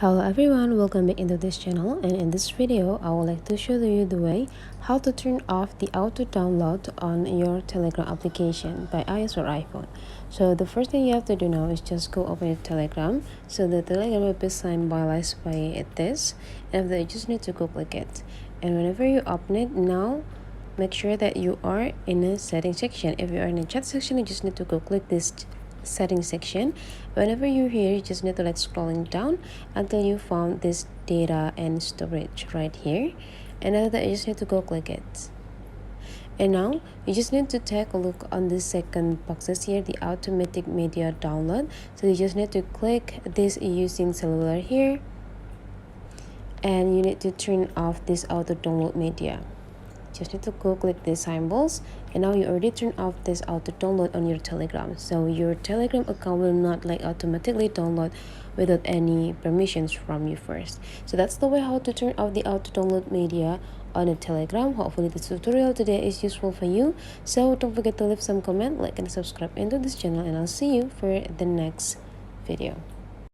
Hello everyone, welcome back into this channel, and in this video I would like to show you the way how to turn off the auto download on your Telegram application by iOS or iPhone. So the first thing you have to do now is just go open your Telegram. So the Telegram will be signed by this, and after that you just need to go click it, and whenever you open it now, make sure that you are in a settings section. If you are in the chat section, you just need to go click this settings section. Whenever you're here, you just need to scrolling down until you found this data and storage right here, and after that you just need to go click it. And now you just need to take a look on the second boxes here, the automatic media download. So you just need to click this using cellular here, and you need to turn off this auto download media. Just need to go click these symbols, and now you already turn off this auto download on your Telegram, so your Telegram account will not automatically download without any permissions from you first. So that's the way how to turn off the auto download media on a Telegram. Hopefully this tutorial today is useful for you, so don't forget to leave some comment, like and subscribe into this channel, and I'll see you for the next video.